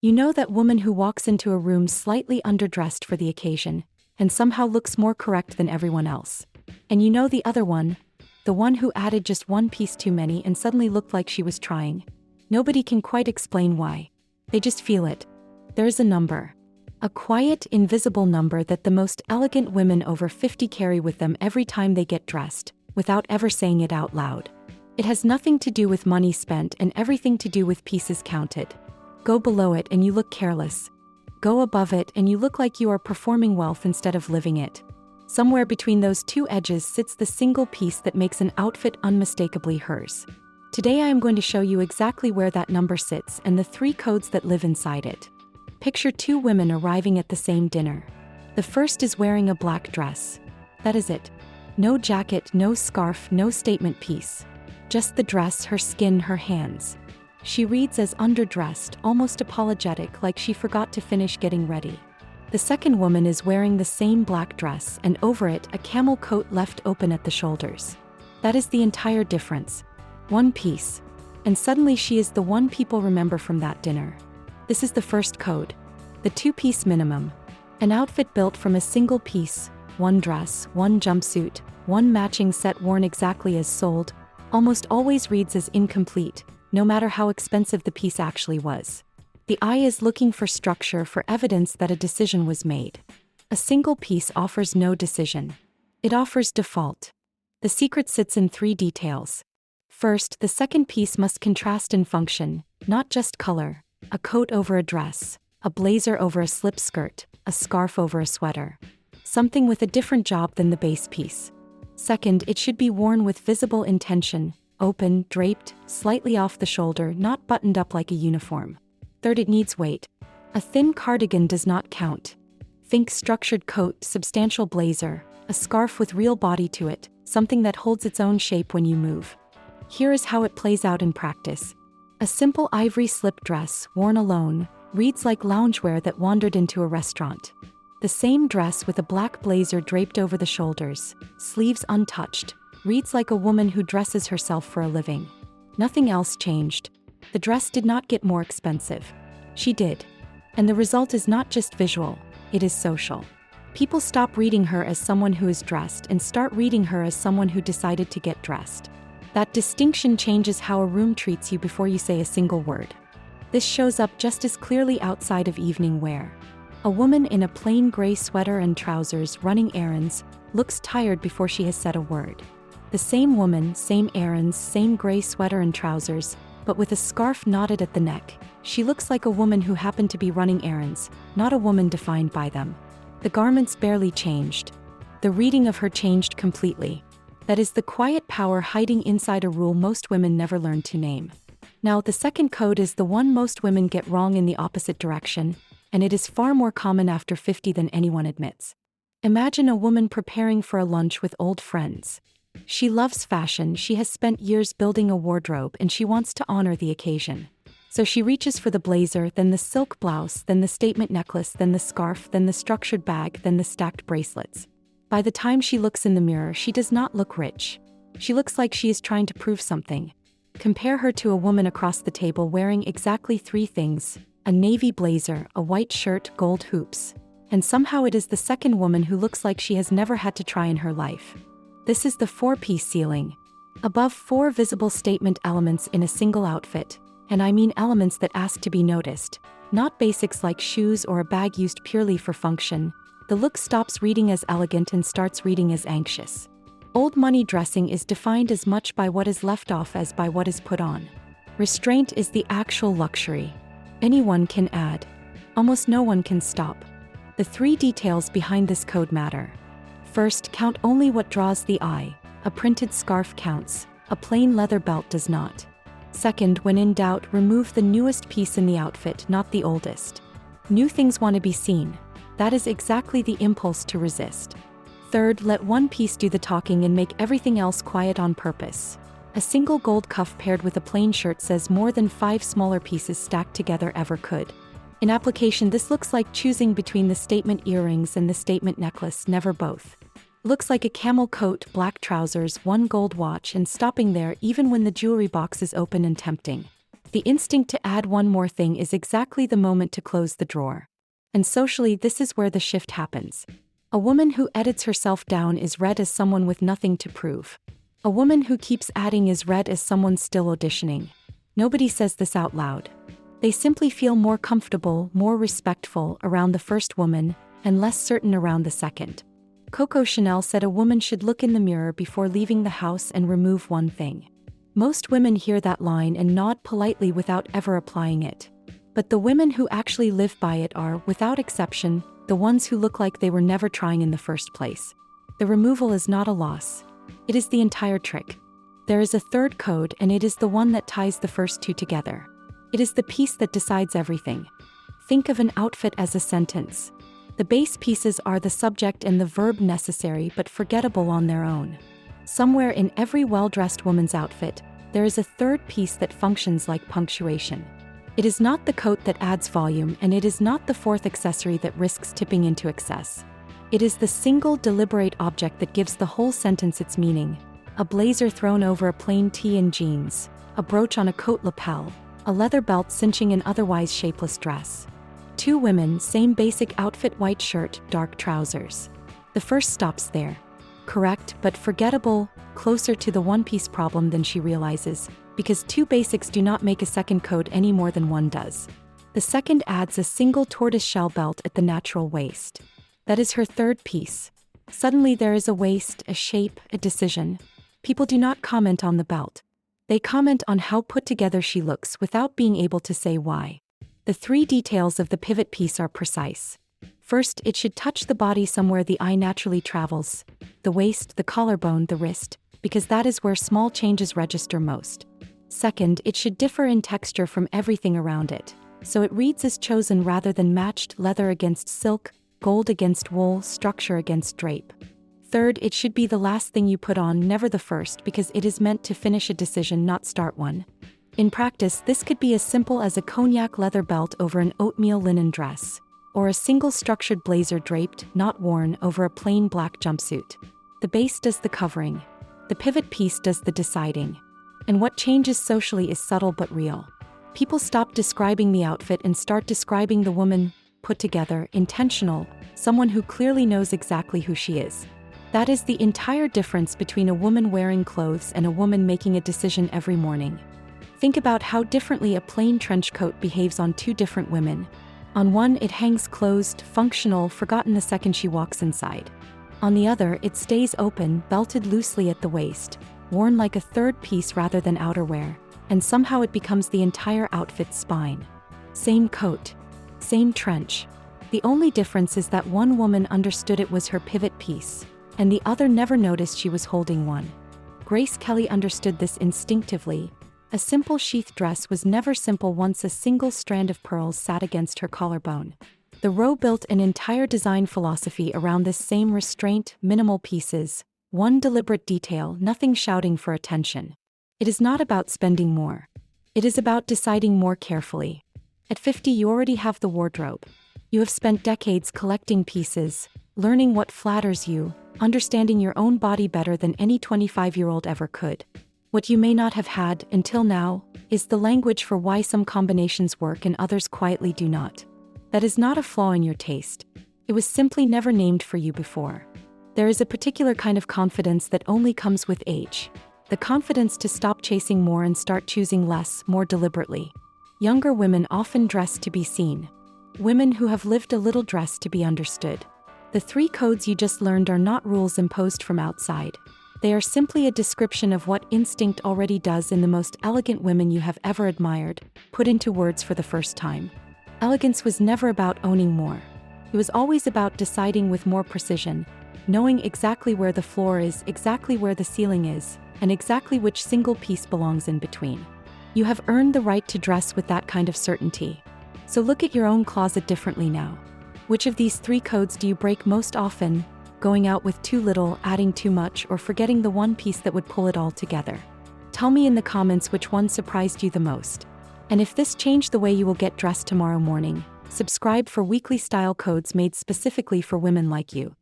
You know that woman who walks into a room slightly underdressed for the occasion, and somehow looks more correct than everyone else. And you know the other one, the one who added just one piece too many and suddenly looked like she was trying. Nobody can quite explain why. They just feel it. There is a number. A quiet, invisible number that the most elegant women over 50 carry with them every time they get dressed, without ever saying it out loud. It has nothing to do with money spent and everything to do with pieces counted. Go below it and you look careless. Go above it and you look like you are performing wealth instead of living it. Somewhere between those two edges sits the single piece that makes an outfit unmistakably hers. Today I am going to show you exactly where that number sits and the 3 codes that live inside it. Picture 2 women arriving at the same dinner. The first is wearing a black dress. That is it. No jacket, no scarf, no statement piece. Just the dress, her skin, her hands. She reads as underdressed, almost apologetic, like she forgot to finish getting ready. The second woman is wearing the same black dress and over it a camel coat left open at the shoulders. That is the entire difference. One piece. And suddenly she is the one people remember from that dinner. This is the first code. The 2-piece minimum. An outfit built from a single piece, one dress, one jumpsuit, one matching set worn exactly as sold, almost always reads as incomplete, no matter how expensive the piece actually was. The eye is looking for structure, for evidence that a decision was made. A single piece offers no decision. It offers default. The secret sits in 3 details. First, the second piece must contrast in function, not just color. A coat over a dress, a blazer over a slip skirt, a scarf over a sweater. Something with a different job than the base piece. Second, it should be worn with visible intention, open, draped, slightly off the shoulder, not buttoned up like a uniform. Third, it needs weight. A thin cardigan does not count. Think structured coat, substantial blazer, a scarf with real body to it, something that holds its own shape when you move. Here is how it plays out in practice. A simple ivory slip dress, worn alone, reads like loungewear that wandered into a restaurant. The same dress with a black blazer draped over the shoulders, sleeves untouched, reads like a woman who dresses herself for a living. Nothing else changed. The dress did not get more expensive. She did. And the result is not just visual, it is social. People stop reading her as someone who is dressed and start reading her as someone who decided to get dressed. That distinction changes how a room treats you before you say a single word. This shows up just as clearly outside of evening wear. A woman in a plain gray sweater and trousers running errands looks tired before she has said a word. The same woman, same errands, same gray sweater and trousers, but with a scarf knotted at the neck. She looks like a woman who happened to be running errands, not a woman defined by them. The garments barely changed. The reading of her changed completely. That is the quiet power hiding inside a rule most women never learn to name. Now, the second code is the one most women get wrong in the opposite direction, and it is far more common after 50 than anyone admits. Imagine a woman preparing for a lunch with old friends. She loves fashion, she has spent years building a wardrobe, and she wants to honor the occasion. So she reaches for the blazer, then the silk blouse, then the statement necklace, then the scarf, then the structured bag, then the stacked bracelets. By the time she looks in the mirror, she does not look rich. She looks like she is trying to prove something. Compare her to a woman across the table wearing exactly 3 things: a navy blazer, a white shirt, gold hoops. And somehow it is the second woman who looks like she has never had to try in her life. This is the 4-piece ceiling. Above 4 visible statement elements in a single outfit, and I mean elements that ask to be noticed, not basics like shoes or a bag used purely for function. The look stops reading as elegant and starts reading as anxious. Old money dressing is defined as much by what is left off as by what is put on. Restraint is the actual luxury. Anyone can add. Almost no one can stop. The 3 details behind this code matter. First, count only what draws the eye. A printed scarf counts. A plain leather belt does not. Second, when in doubt, remove the newest piece in the outfit, not the oldest. New things want to be seen. That is exactly the impulse to resist. Third, let one piece do the talking and make everything else quiet on purpose. A single gold cuff paired with a plain shirt says more than 5 smaller pieces stacked together ever could. In application, this looks like choosing between the statement earrings and the statement necklace, never both. Looks like a camel coat, black trousers, 1 gold watch, and stopping there even when the jewelry box is open and tempting. The instinct to add one more thing is exactly the moment to close the drawer. And socially, this is where the shift happens. A woman who edits herself down is read as someone with nothing to prove. A woman who keeps adding is read as someone still auditioning. Nobody says this out loud. They simply feel more comfortable, more respectful around the first woman, and less certain around the second. Coco Chanel said a woman should look in the mirror before leaving the house and remove one thing. Most women hear that line and nod politely without ever applying it. But the women who actually live by it are, without exception, the ones who look like they were never trying in the first place. The removal is not a loss. It is the entire trick. There is a third code, and it is the one that ties the first two together. It is the piece that decides everything. Think of an outfit as a sentence. The base pieces are the subject and the verb necessary but forgettable on their own. Somewhere in every well-dressed woman's outfit, there is a third piece that functions like punctuation. It is not the coat that adds volume, and it is not the fourth accessory that risks tipping into excess. It is the single deliberate object that gives the whole sentence its meaning. A blazer thrown over a plain tee and jeans, a brooch on a coat lapel, a leather belt cinching an otherwise shapeless dress. Two women, same basic outfit, white shirt, dark trousers. The first stops there. Correct, but forgettable, closer to the one-piece problem than she realizes, because two basics do not make a second coat any more than one does. The second adds a single tortoiseshell belt at the natural waist. That is her third piece. Suddenly there is a waist, a shape, a decision. People do not comment on the belt. They comment on how put together she looks without being able to say why. The three details of the pivot piece are precise. First, it should touch the body somewhere the eye naturally travels, the waist, the collarbone, the wrist, because that is where small changes register most. Second, it should differ in texture from everything around it, so it reads as chosen rather than matched, leather against silk, gold against wool, structure against drape. Third, it should be the last thing you put on, never the first, because it is meant to finish a decision, not start one. In practice, this could be as simple as a cognac leather belt over an oatmeal linen dress, or a single structured blazer draped, not worn, over a plain black jumpsuit. The base does the covering. The pivot piece does the deciding. And what changes socially is subtle but real. People stop describing the outfit and start describing the woman, put together, intentional, someone who clearly knows exactly who she is. That is the entire difference between a woman wearing clothes and a woman making a decision every morning. Think about how differently a plain trench coat behaves on two different women. On one, it hangs closed, functional, forgotten the second she walks inside. On the other, it stays open, belted loosely at the waist, worn like a third piece rather than outerwear, and somehow it becomes the entire outfit's spine. Same coat, same trench. The only difference is that one woman understood it was her pivot piece, and the other never noticed she was holding one. Grace Kelly understood this instinctively. A simple sheath dress was never simple once a single strand of pearls sat against her collarbone. The row built an entire design philosophy around this same restraint, minimal pieces, one deliberate detail, nothing shouting for attention. It is not about spending more. It is about deciding more carefully. At 50, you already have the wardrobe. You have spent decades collecting pieces, learning what flatters you, understanding your own body better than any 25-year-old ever could. What you may not have had, until now, is the language for why some combinations work and others quietly do not. That is not a flaw in your taste. It was simply never named for you before. There is a particular kind of confidence that only comes with age. The confidence to stop chasing more and start choosing less, more deliberately. Younger women often dress to be seen. Women who have lived a little dress to be understood. The three codes you just learned are not rules imposed from outside. They are simply a description of what instinct already does in the most elegant women you have ever admired, put into words for the first time. Elegance was never about owning more. It was always about deciding with more precision, knowing exactly where the floor is, exactly where the ceiling is, and exactly which single piece belongs in between. You have earned the right to dress with that kind of certainty. So look at your own closet differently now. Which of these three codes do you break most often? Going out with too little, adding too much, or forgetting the one piece that would pull it all together? Tell me in the comments which one surprised you the most. And if this changed the way you will get dressed tomorrow morning, subscribe for weekly style codes made specifically for women like you.